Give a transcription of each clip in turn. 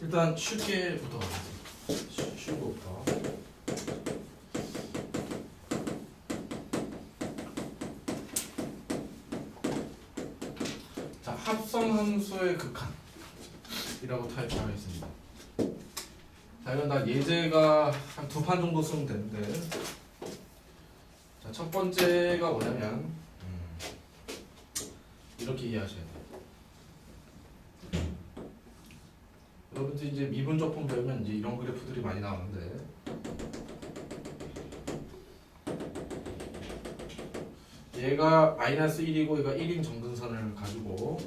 일단 쉽게부터 가겠습니다. 쉬운 거부터. 자, 합성함수의 극한이라고 타입하겠습니다. 자, 이건 다 예제가 한 2판 정도 쓰면 되는데, 자, 첫 번째가 뭐냐면 이렇게 이해하셔야 돼요. 여러분들 이제 미분적분 배우면 이제 이런 그래프들이 많이 나오는데, 얘가 마이너스 1이고 얘가 1인 정근선을 가지고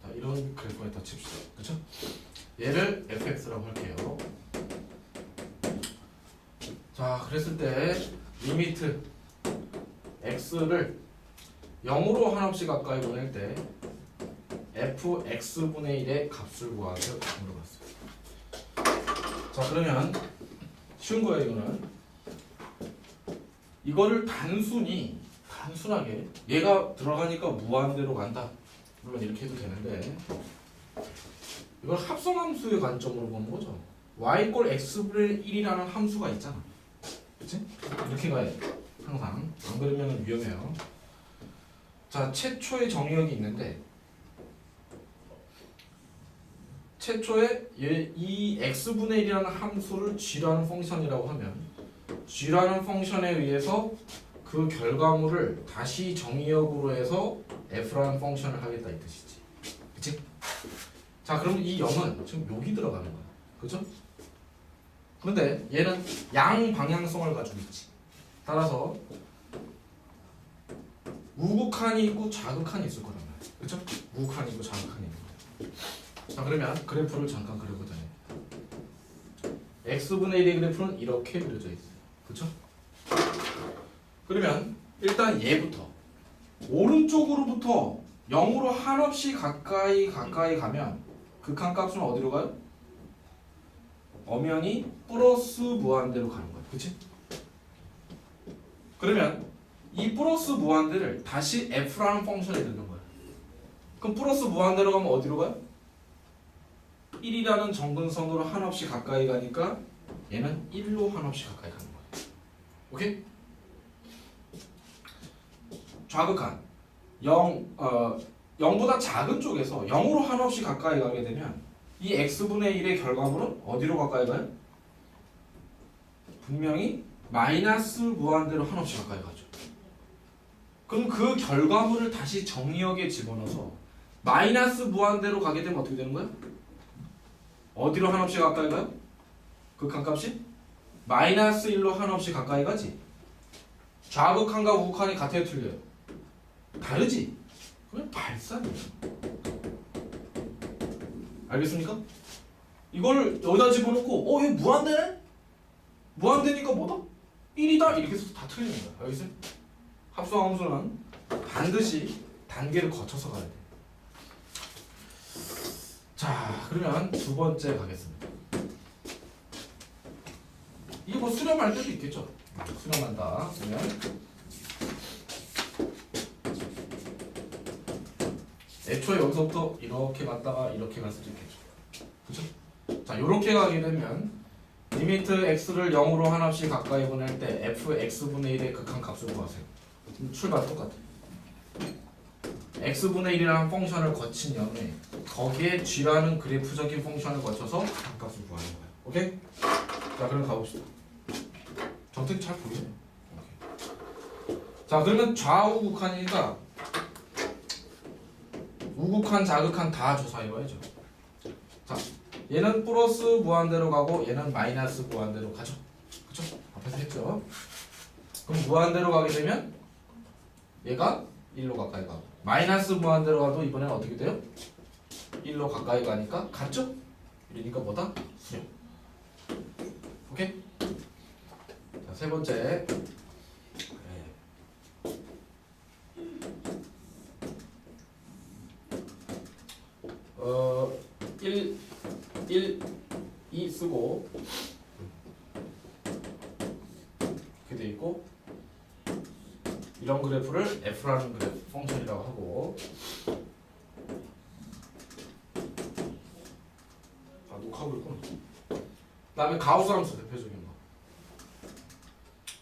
자, 이런 그래프가 있다 칩시다. 그쵸? 얘를 fx라고 할게요. 자, 그랬을 때 리미트 x를 0으로 한없이 가까이 보낼 때 fx분의 1의 값을 구하세요. 물어봤어요. 자, 그러면 쉬운 거예요. 이거를 단순하게 얘가 들어가니까 무한대로 간다. 물론 이렇게 해도 되는데, 이걸 합성함수의 관점으로 보는 거죠. y = x분의 1이라는 함수가 있잖아. 그치? 이렇게 가야 돼. 항상. 안 그러면 위험해요. 자, 최초의 정의역이 있는데, 최초에 이 x분의 1이라는 함수를 g라는 펑션이라고 하면 g라는 펑션에 의해서 그 결과물을 다시 정의역으로 해서 f라는 펑션을 하겠다 이 뜻이지. 그치? 자, 그럼 이 0은 지금 여기 들어가는 거야. 그죠? 그런데 얘는 양방향성을 가지고 있지. 따라서 우극한이 있고 좌극한이 있을 거란 말이야. 그죠? 우극한이 있고 좌극한이 있는 거야. 자, 그러면 그래프를 잠깐 그려보자. x분의 1의 그래프는 이렇게 그려져 있어요. 그쵸? 그러면 일단 얘부터 오른쪽으로부터 0으로 한없이 가까이 가면 극한값은 어디로 가요? 엄연히 플러스 무한대로 가는 거예요. 그치? 그러면 이 플러스 무한대를 다시 f라는 펑션에 넣는 거예요. 그럼 플러스 무한대로 가면 어디로 가요? 1이라는 정근선으로 한없이 가까이 가니까 얘는 1로 한없이 가까이 가는 거예요. 오케이? 좌극한 0보다 작은 쪽에서 0으로 한없이 가까이 가게 되면 이 x분의 1의 결과물은 어디로 가까이 가요? 분명히 마이너스 무한대로 한없이 가까이 가죠. 그럼 그 결과물을 다시 정의역에 집어넣어서 마이너스 무한대로 가게 되면 어떻게 되는 거예요? 어디로 한없이 가까이 가요? 극한값이? 마이너스 1로 한없이 가까이 가지. 좌극한과 우극한이 같아요, 틀려요? 다르지? 그냥 발산이에요. 알겠습니까? 이걸 여기다 집어넣고 얘 무한대네? 무한대니까 뭐다? 1이다? 이렇게 해서 다 틀리는 거야. 알겠어요? 합성함수는 반드시 단계를 거쳐서 가야 돼. 자, 그러면 두 번째 가겠습니다. 이게 뭐 수렴할 때도 있겠죠? 수렴한다. 그러면 애초에 여기서부터 이렇게 갔다가 이렇게 갈 수도 있겠죠. 그쵸? 자, 요렇게 가게 되면 리미트 x를 0으로 한없이 가까이 보낼 때 fx분의 1의 극한값을 구하세요. 출발 똑같아. x분의 1이라는 펑션을 거친 다음에 거기에 g라는 그래프적인 펑션을 거쳐서 극한값을 구하는 거예요. 오케이? 자, 그럼 가봅시다. 정책 잘 보이네요. 오케이. 자, 그러면 좌우극한이니까 우극한, 좌극한 다 조사해봐야죠. 자, 얘는 플러스 무한대로 가고 얘는 마이너스 무한대로 가죠. 그쵸? 앞에서 했죠. 그럼 무한대로 가게 되면 얘가 1로 가까이 가고 마이너스 무한대로 가도 이번에는 어떻게 돼요? 1로 가까이 가니까 같죠? 이러니까 뭐다? 수렴. 오케이? 자, 세 번째. 1, 2 쓰고 이렇게 돼 있고 이런 그래프를 f라는 그래프 펑션이라고 하고 하고 있구나. 그 다음에 가우스 함수 대표적인 거.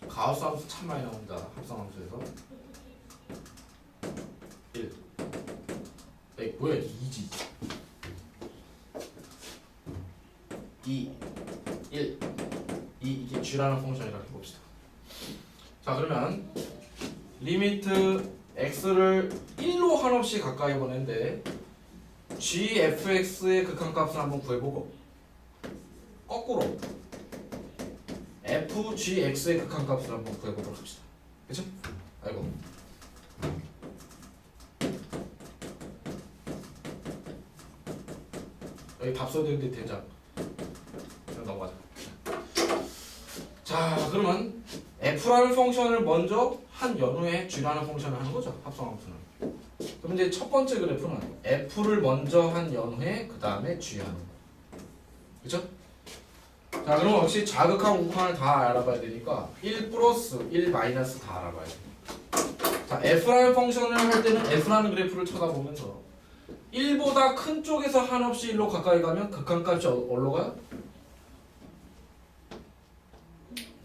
가우스 함수 참 많이 나옵니다. 합성함수에서 1 뭐야 이게 2지 2 1 이게 g라는 펑션이라고 해봅시다. 자 그러면 리미트 x를 1로 한없이 가까이 보낸데 gfx의 극한값을 한번 구해보고 거꾸로 fgx의 극한값을 한번 구해보도록 합시다. 그쵸? 아이고 여기 밥 써야 되는데 된장 그냥 넘어가자. 자 그러면 f라는 펑션을 먼저 한 연후에 g라는 펑션을 하는 거죠. 합성함수는. 그럼 이제 첫 번째 그래프는 f를 먼저 한 연후에 그 다음에 g 하는 거. 그쵸? 자 그럼 역시 자극한 우극한을 다 알아봐야 되니까 1 플러스 1 마이너스 다 알아봐야 돼. 자 f라는 펑션을 할 때는 f라는 그래프를 쳐다보면서 1보다 큰 쪽에서 한없이 1로 가까이 가면 극한값이 어디로 가요?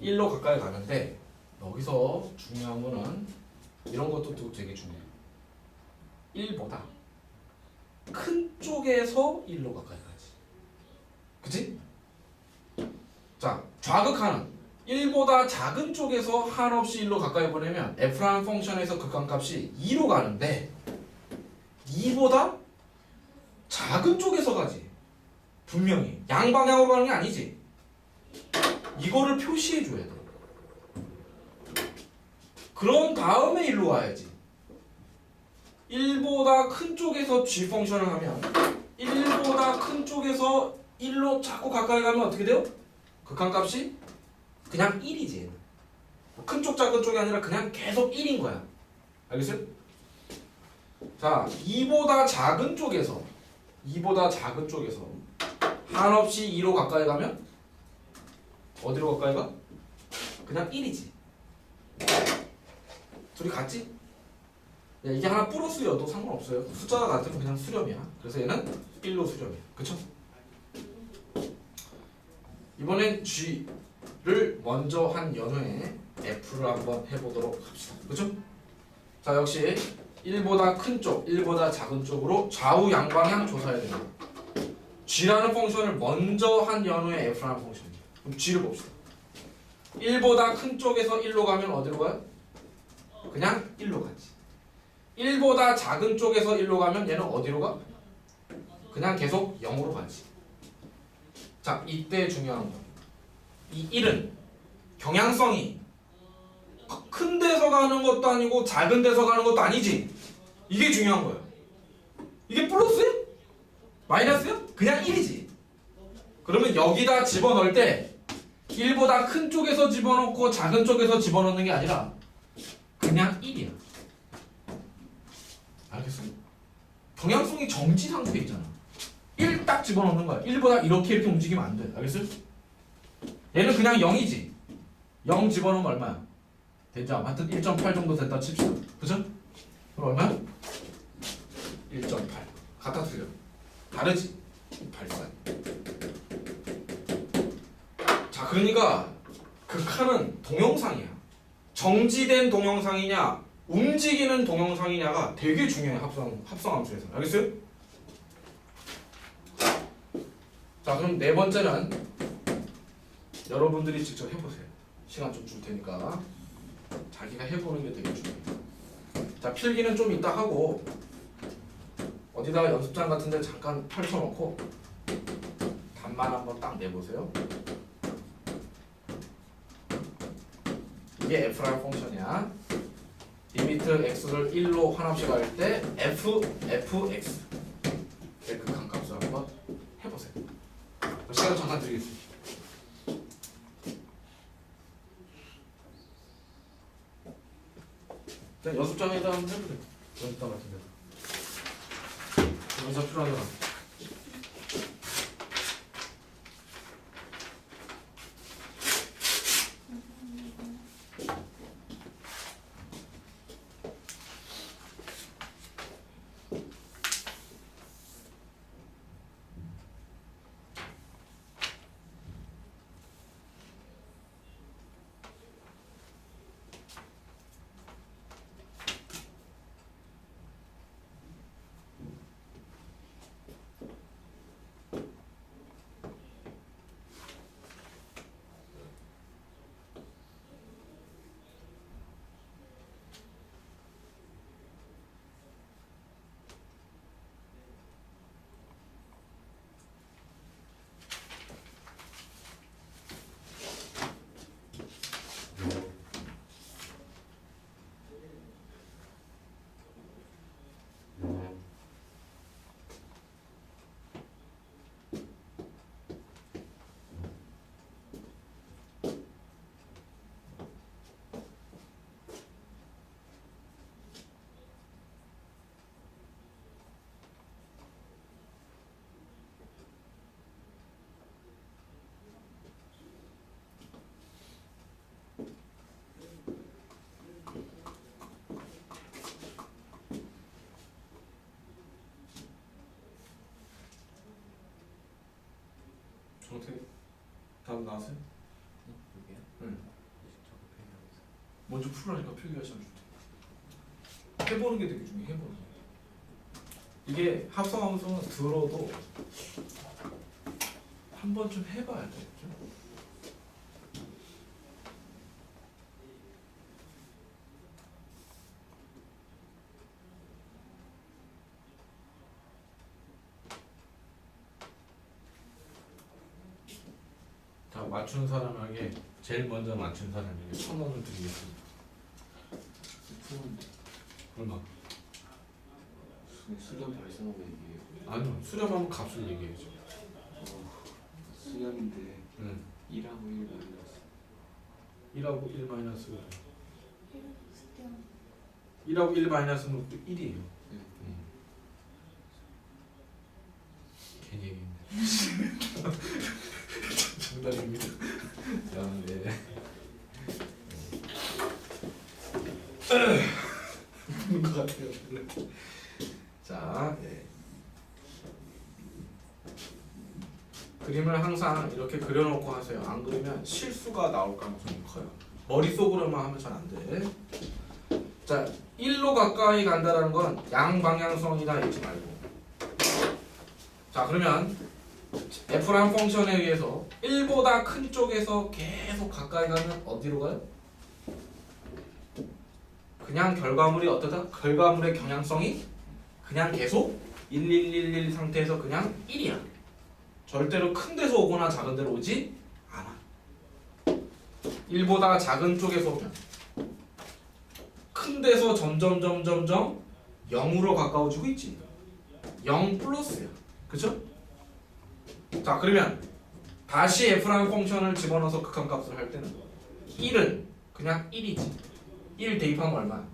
1로 가까이 가는데 여기서 중요한 거는 이런 것도 또 되게 중요해요. 1보다 큰 쪽에서 1로 가까이 가지. 그치? 자, 좌극하는 1보다 작은 쪽에서 한없이 1로 가까이 보내면 f라는 펑션에서 극한값이 2로 가는데 2보다 작은 쪽에서 가지. 분명히 양방향으로 가는 게 아니지. 이거를 표시해 줘야 돼. 그런 다음에 1로 와야지. 1보다 큰 쪽에서 g 펑션을 하면 1보다 큰 쪽에서 1로 자꾸 가까이 가면 어떻게 돼요? 극한값이 그냥 1이지. 얘는. 큰 쪽 작은 쪽이 아니라 그냥 계속 1인 거야. 알겠어요? 자, 2보다 작은 쪽에서 한없이 2로 가까이 가면 어디로 가까이 가? 그냥 1이지. 둘이 같지? 야, 이게 하나 플러스여도 상관없어요. 숫자가 같으면 그냥 수렴이야. 그래서 얘는 1로 수렴이야. 그쵸? 이번엔 g를 먼저 한 연후에 f를 한번 해보도록 합시다. 그쵸? 자 역시 1보다 큰 쪽, 1보다 작은 쪽으로 좌우 양방향 조사해야 됩니다. g라는 펑션을 먼저 한 연후에 f라는 펑션입니다. 그럼 g를 봅시다. 1보다 큰 쪽에서 1로 가면 어디로 가요? 그냥 1로 가지. 1보다 작은 쪽에서 1로 가면 얘는 어디로 가? 그냥 계속 0으로 가지. 자, 이때 중요한 거. 이 1은 경향성이 큰 데서 가는 것도 아니고 작은 데서 가는 것도 아니지. 이게 중요한 거예요. 이게 플러스야? 마이너스야? 그냥 1이지. 그러면 여기다 집어넣을 때 1보다 큰 쪽에서 집어넣고 작은 쪽에서 집어넣는 게 아니라 그냥 1이야. 알겠어요? 경향성이 정지 상태에 있잖아. 1 딱 집어넣는 거야. 1보다 이렇게 움직이면 안 돼. 알겠어요? 얘는 그냥 0이지. 0 집어넣으면 얼마야? 된장. 하여튼 1.8 정도 됐다 칩시다. 그죠? 그럼 얼마야? 1.8. 같아 틀려? 다르지? 8산. 자, 그러니까 극한은 동영상이야. 정지된 동영상이냐, 움직이는 동영상이냐가 되게 중요해. 합성함수에서. 알겠어요? 자, 그럼 네 번째는 여러분들이 직접 해보세요. 시간 좀 줄 테니까 자기가 해보는 게 되게 중요해요. 자, 필기는 좀 이따 하고 어디다가 연습장 같은 데 잠깐 펼쳐놓고 답만 한번 딱 내보세요. 이게 f라는 펑션이야. 리미트 x를 1로 한없이 갈 때 fx 의 극한값을 한번 해보세요. 시간 잠깐 드리겠습니다. 그냥 연습장에다 한번 해보세요. 연습장 같은 데다. 여기서 필요한 사람. 어떻게 답 나왔어요? 여기요? 응. 작업해야겠어. 먼저 풀으라니까 필기하시면 좋대. 해보는 게 되게 중요해. 해보는 게. 이게 합성함수는 들어도 한 번쯤 해봐야 돼. 그죠? 자, 맞춘 사람에게 제일 먼저 맞춘 사람에게 1,000원을 드리겠습니다. 푸는데 얼마? 수렴 발생하고 얘기해요. 아니요, 수렴하면 값을 얘기해야죠. 수렴인데 응. 1하고 1 마이너스 1하고 1 마이너스 1하고 1 마이너스는 또 1이에요. 네. 괜히 얘기했네. 정답입니다. 자, 네. 그런 것 같아요. 자, 네. 그림을 항상 이렇게 그려놓고 하세요. 안 그리면 실수가 나올 가능성이 커요. 머릿속으로만 하면 잘 안 돼. 자, 1로 가까이 간다는 건 양방향성이다 잊지 말고. 자, 그러면 f라는 펑션에 의해서 1보다 큰 쪽에서 계속 가까이 가면 어디로 가요? 그냥 결과물이 어떠다? 결과물의 경향성이 그냥 계속 1111 상태에서 그냥 1이야. 절대로 큰 데서 오거나 작은 데로 오지 않아. 1보다 작은 쪽에서 오면 큰 데서 점점 0으로 가까워지고 있지. 0 플러스야. 그쵸? 자, 그러면 다시 f라는 펑션을 집어넣어서 극한값을 할 때는 1은 그냥 1이지. 1 대입하면 얼마야?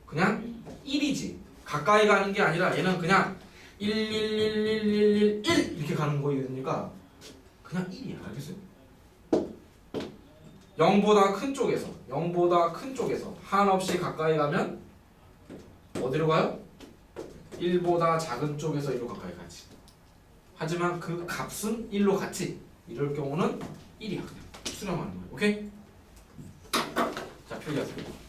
그냥 1이지. 가까이 가는 게 아니라 얘는 그냥 1 이렇게 가는 거니까 그냥 1이야. 알겠어요? 0보다 큰 쪽에서 한없이 가까이 가면 어디로 가요? 1보다 작은 쪽에서 1로 가까이 가지. 하지만 그 값은 1로 같지. 이럴 경우는 1이야. 그냥 수렴하는 거예요. 오케이? 자, 필기하세요.